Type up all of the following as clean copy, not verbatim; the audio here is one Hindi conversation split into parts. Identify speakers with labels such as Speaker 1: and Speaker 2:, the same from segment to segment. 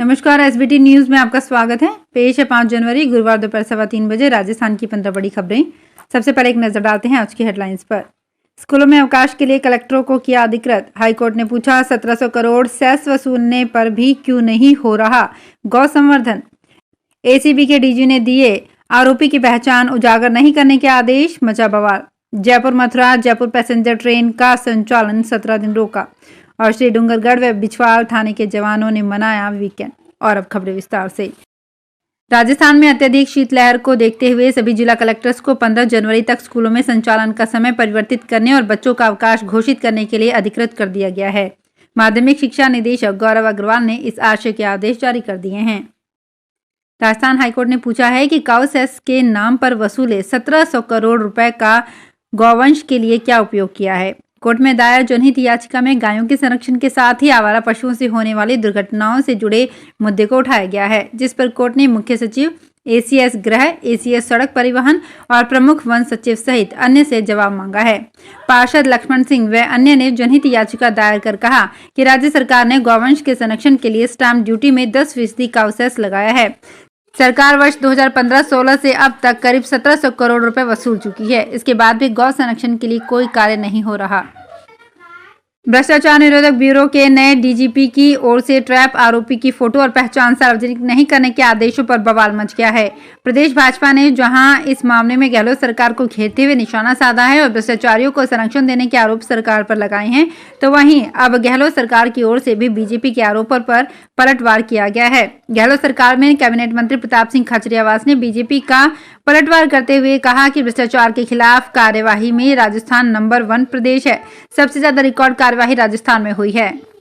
Speaker 1: नमस्कार, एसबीटी न्यूज में आपका स्वागत है। पेश है 5 जनवरी गुरुवार दोपहर 3:15 बजे राजस्थान की 15 बड़ी खबरें। सबसे पहले एक नजर डालते हैं आज की हेडलाइंस पर। स्कूलों में अवकाश के लिए कलेक्टरों को किया अधिकृत। हाईकोर्ट ने पूछा 1700 करोड़ सेस वसूलने पर भी क्यों नहीं हो रहा गौ संवर्धन। एसीबी के डीजी ने दिए आरोपी की पहचान उजागर नहीं करने के आदेश, मचा बवाल। जयपुर मथुरा जयपुर पैसेंजर ट्रेन का संचालन 17 दिन रोका। और श्री डूंगरगढ़ व बिछवाल थाने के जवानों ने मनाया वीकेंड। और अब खबरें विस्तार से। राजस्थान में अत्यधिक शीतलहर को देखते हुए सभी जिला कलेक्टर्स को 15 जनवरी तक स्कूलों में संचालन का समय परिवर्तित करने और बच्चों का अवकाश घोषित करने के लिए अधिकृत कर दिया गया है। माध्यमिक शिक्षा निदेशक गौरव अग्रवाल ने इस आशय के आदेश जारी कर दिए हैं। राजस्थान हाईकोर्ट ने पूछा है कि काउ सेस के नाम पर वसूले 1700 करोड़ रुपए का गौवंश के लिए क्या उपयोग किया है। कोर्ट में दायर जनहित याचिका में गायों के संरक्षण के साथ ही आवारा पशुओं से होने वाली दुर्घटनाओं से जुड़े मुद्दे को उठाया गया है, जिस पर कोर्ट ने मुख्य सचिव, एसीएस गृह, एसीएस सड़क परिवहन और प्रमुख वन सचिव सहित अन्य से जवाब मांगा है। पार्षद लक्ष्मण सिंह व अन्य ने जनहित याचिका दायर कर कहा कि राज्य सरकार ने गौवंश के संरक्षण के लिए स्टाम्प ड्यूटी में 10% काउ सेस लगाया है। सरकार वर्ष 2015-16 से अब तक करीब 1700 करोड़ रुपए वसूल चुकी है। इसके बाद भी गौ संरक्षण के लिए कोई कार्य नहीं हो रहा। भ्रष्टाचार निरोधक ब्यूरो के नए डीजीपी की ओर से ट्रैप आरोपी की फोटो और पहचान सार्वजनिक नहीं करने के आदेशों पर बवाल मच गया है। प्रदेश भाजपा ने जहां इस मामले में गहलोत सरकार को घेरते हुए निशाना साधा है और भ्रष्टाचारियों को संरक्षण देने के आरोप सरकार पर लगाए हैं, तो वहीं अब गहलोत सरकार की ओर से भी बीजेपी के आरोपों पर पलटवार किया गया है। गहलोत सरकार में कैबिनेट मंत्री प्रताप सिंह खाचरियावास ने बीजेपी का पलटवार करते हुए कहा कि भ्रष्टाचार के खिलाफ कार्यवाही में राजस्थान नंबर 1 प्रदेश है। सबसे ज्यादा रिकॉर्ड कार्यवाही राजस्थान में हुई है।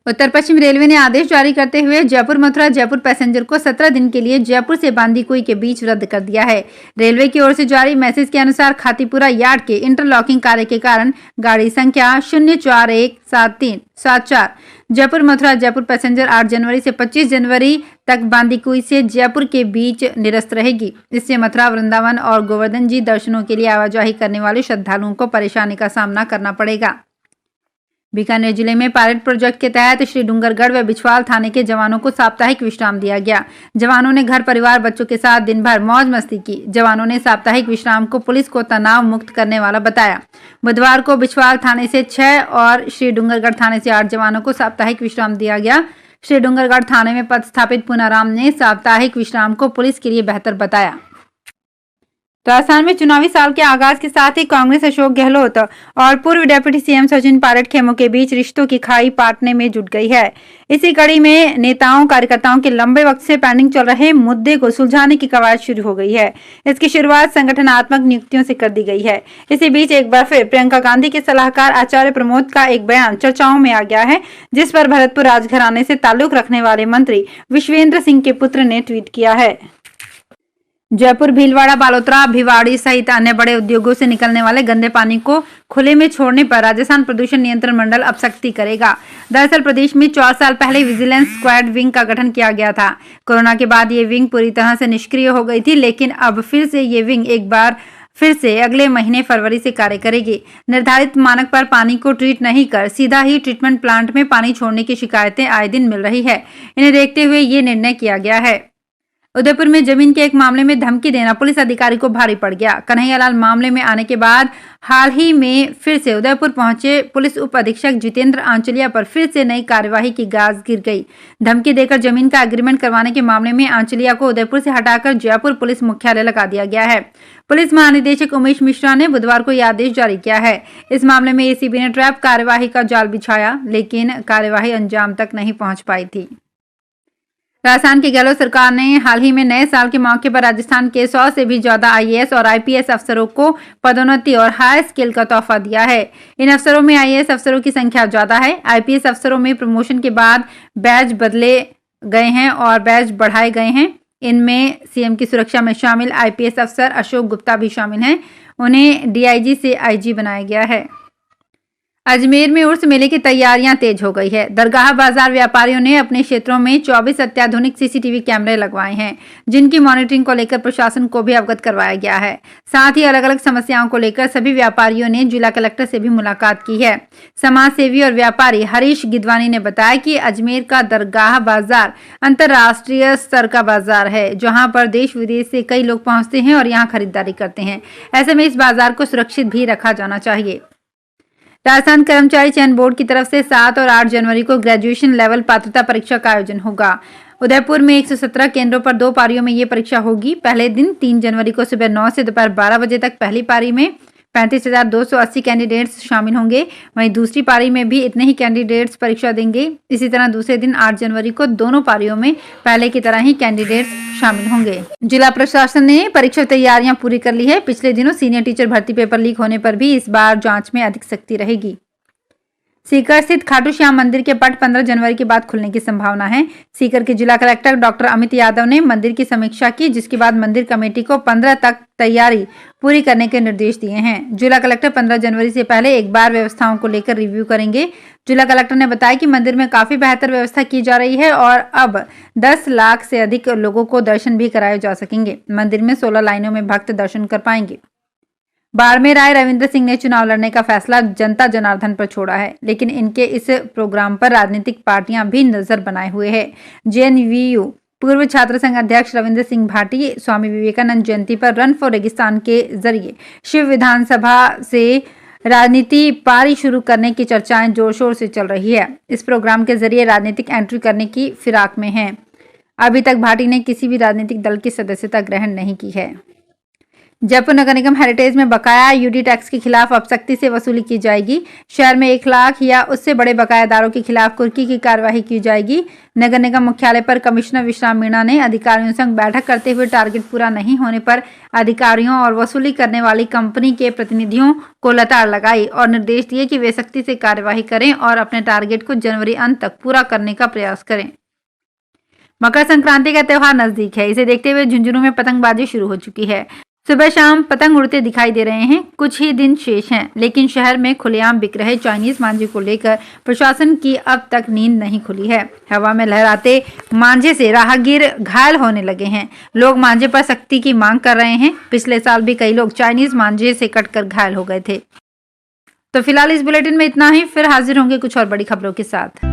Speaker 1: उत्तर पश्चिम रेलवे ने आदेश जारी करते हुए जयपुर मथुरा जयपुर पैसेंजर को 17 दिन के लिए जयपुर से बांदीकुई के बीच रद्द कर दिया है। रेलवे की ओर से जारी मैसेज के अनुसार खातीपुरा यार्ड के इंटरलॉकिंग कार्य के कारण गाड़ी संख्या 0417374 जयपुर मथुरा जयपुर पैसेंजर 8 जनवरी से 25 जनवरी तक बांदीकुई से जयपुर के बीच निरस्त रहेगी। इससे मथुरा वृंदावन और गोवर्धन जी दर्शनों के लिए आवाजाही करने वाले श्रद्धालुओं को परेशानी का सामना करना पड़ेगा। बीकानेर जिले में पायलट प्रोजेक्ट के तहत श्री डूंगरगढ़ व बिछवाल थाने के जवानों को साप्ताहिक विश्राम दिया गया। जवानों ने घर परिवार बच्चों के साथ दिन भर मौज मस्ती की। जवानों ने साप्ताहिक विश्राम को पुलिस को तनाव मुक्त करने वाला बताया। बुधवार को बिछवाल थाने से 6 और श्री डूंगरगढ़ थाने से 8 जवानों को साप्ताहिक विश्राम दिया गया। श्री डूंगरगढ़ थाने में पदस्थापित पूनाराम ने साप्ताहिक विश्राम को पुलिस के लिए बेहतर बताया। राजस्थान में चुनावी साल के आगाज के साथ ही कांग्रेस अशोक गहलोत और पूर्व डिप्टी सीएम सचिन पायलट खेमों के बीच रिश्तों की खाई पाटने में जुट गई है। इसी कड़ी में नेताओं कार्यकर्ताओं के लंबे वक्त से पेंडिंग चल रहे मुद्दे को सुलझाने की कवायद शुरू हो गई है। इसकी शुरुआत संगठनात्मक नियुक्तियों से कर दी गई है। इसी बीच एक बार फिर प्रियंका गांधी के सलाहकार आचार्य प्रमोद का एक बयान चर्चाओं में आ गया है, जिस पर भरतपुर राजघराने से ताल्लुक रखने वाले मंत्री विश्वेंद्र सिंह के पुत्र ने ट्वीट किया है। जयपुर भीलवाड़ा बालोतरा भिवाड़ी सहित अन्य बड़े उद्योगों से निकलने वाले गंदे पानी को खुले में छोड़ने पर राजस्थान प्रदूषण नियंत्रण मंडल अब सख्ती करेगा। दरअसल प्रदेश में 4 साल पहले विजिलेंस स्क्वाड विंग का गठन किया गया था। कोरोना के बाद ये विंग पूरी तरह से निष्क्रिय हो गई थी, लेकिन अब फिर से ये विंग एक बार फिर से अगले महीने फरवरी से कार्य करेगी। निर्धारित मानक पर पानी को ट्रीट नहीं कर सीधा ही ट्रीटमेंट प्लांट में पानी छोड़ने की शिकायतें आए दिन मिल रही है। इन्हें देखते हुए ये निर्णय किया गया है। उदयपुर में जमीन के एक मामले में धमकी देना पुलिस अधिकारी को भारी पड़ गया। कन्हैयालाल मामले में आने के बाद हाल ही में फिर से उदयपुर पहुंचे पुलिस उप अधीक्षक जितेंद्र आंचलिया पर फिर से नई कार्यवाही की गाज गिर गई। धमकी देकर जमीन का एग्रीमेंट करवाने के मामले में आंचलिया को उदयपुर से हटाकर जयपुर पुलिस मुख्यालय लगा दिया गया है। पुलिस महानिदेशक उमेश मिश्रा ने बुधवार को यह आदेश जारी किया है। इस मामले में एसीबी ने ट्रैप कार्यवाही का जाल बिछाया, लेकिन कार्यवाही अंजाम तक नहीं पहुंच पाई थी। राजस्थान की गहलोत सरकार ने हाल ही में नए साल के मौके पर राजस्थान के 100 से भी ज्यादा आईएएस और आईपीएस अफसरों को पदोन्नति और हाई स्किल का तोहफा दिया है। इन अफसरों में आईएएस अफसरों की संख्या ज्यादा है। आईपीएस अफसरों में प्रमोशन के बाद बैच बदले गए हैं और बैच बढ़ाए गए हैं। इनमें सीएम की सुरक्षा में शामिल आईपीएस अफसर अशोक गुप्ता भी शामिल हैं। उन्हें डीआईजी से आईजी बनाया गया है। अजमेर में उर्स मेले की तैयारियां तेज हो गई है। दरगाह बाजार व्यापारियों ने अपने क्षेत्रों में 24 अत्याधुनिक सीसीटीवी कैमरे लगवाए हैं, जिनकी मॉनिटरिंग को लेकर प्रशासन को भी अवगत करवाया गया है। साथ ही अलग अलग समस्याओं को लेकर सभी व्यापारियों ने जिला कलेक्टर से भी मुलाकात की है। समाज सेवी और व्यापारी हरीश गिदवानी ने बताया कि अजमेर का दरगाह बाजार अंतर्राष्ट्रीय स्तर का बाजार है, जहाँ पर देश विदेश से कई लोग पहुँचते हैं और यहाँ खरीदारी करते हैं। ऐसे में इस बाजार को सुरक्षित भी रखा जाना चाहिए। राजस्थान कर्मचारी चयन बोर्ड की तरफ से 7 और 8 जनवरी को ग्रेजुएशन लेवल पात्रता परीक्षा का आयोजन होगा। उदयपुर में 117 केंद्रों पर 2 पारियों में ये परीक्षा होगी। पहले दिन 3 जनवरी को सुबह 9 से दोपहर 12 बजे तक पहली पारी में 35,280 कैंडिडेट्स शामिल होंगे। वहीं दूसरी पारी में भी इतने ही कैंडिडेट्स परीक्षा देंगे। इसी तरह दूसरे दिन 8 जनवरी को दोनों पारियों में पहले की तरह ही कैंडिडेट्स शामिल होंगे। जिला प्रशासन ने परीक्षा तैयारियां पूरी कर ली है। पिछले दिनों सीनियर टीचर भर्ती पेपर लीक होने पर भी इस बार जांच में अधिक सख्ती रहेगी। सीकर स्थित खाटू श्याम मंदिर के पट 15 जनवरी के बाद खुलने की संभावना है। सीकर के जिला कलेक्टर डॉक्टर अमित यादव ने मंदिर की समीक्षा की, जिसके बाद मंदिर कमेटी को 15 तक तैयारी पूरी करने के निर्देश दिए हैं। जिला कलेक्टर 15 जनवरी से पहले एक बार व्यवस्थाओं को लेकर रिव्यू करेंगे। जिला कलेक्टर ने बताया कि मंदिर में काफी बेहतर व्यवस्था की जा रही है और अब 10 लाख से अधिक लोगों को दर्शन भी कराए जा सकेंगे। मंदिर में 16 लाइनों में भक्त दर्शन कर पाएंगे। बाड़मेर आए रविंद्र सिंह ने चुनाव लड़ने का फैसला जनता जनार्दन पर छोड़ा है, लेकिन इनके इस प्रोग्राम पर राजनीतिक पार्टियां भी नजर बनाए हुए हैं। जेएनवीयू पूर्व छात्र संघ अध्यक्ष रविंद्र सिंह भाटी स्वामी विवेकानंद जयंती पर रन फॉर रेगिस्तान के जरिए शिव विधानसभा से राजनीति पारी शुरू करने की चर्चाएं जोर शोर से चल रही है। इस प्रोग्राम के जरिए राजनीतिक एंट्री करने की फिराक में है। अभी तक भाटी ने किसी भी राजनीतिक दल की सदस्यता ग्रहण नहीं की है। जयपुर नगर निगम हेरिटेज में बकाया यूडी टैक्स के खिलाफ अब सख्ती से वसूली की जाएगी। शहर में 1 लाख या उससे बड़े बकायादारों के खिलाफ कुर्की की कार्यवाही की जाएगी। नगर निगम मुख्यालय पर कमिश्नर विश्राम मीणा ने अधिकारियों संग बैठक करते हुए टारगेट पूरा नहीं होने पर अधिकारियों और वसूली करने वाली कंपनी के प्रतिनिधियों को लताड़ लगाई और निर्देश दिए कि वे सख्ती से कार्यवाही करें और अपने टारगेट को जनवरी अंत तक पूरा करने का प्रयास करें। मकर संक्रांति का त्योहार नजदीक है। इसे देखते हुए झुंझुनू में पतंगबाजी शुरू हो चुकी है। सुबह शाम पतंग उड़ते दिखाई दे रहे हैं। कुछ ही दिन शेष हैं, लेकिन शहर में खुलेआम बिक रहे चाइनीज मांझे को लेकर प्रशासन की अब तक नींद नहीं खुली है। हवा में लहराते मांझे से राहगीर घायल होने लगे हैं। लोग मांझे पर सख्ती की मांग कर रहे हैं। पिछले साल भी कई लोग चाइनीज मांझे से कटकर घायल हो गए थे। तो फिलहाल इस बुलेटिन में इतना ही। फिर हाजिर होंगे कुछ और बड़ी खबरों के साथ।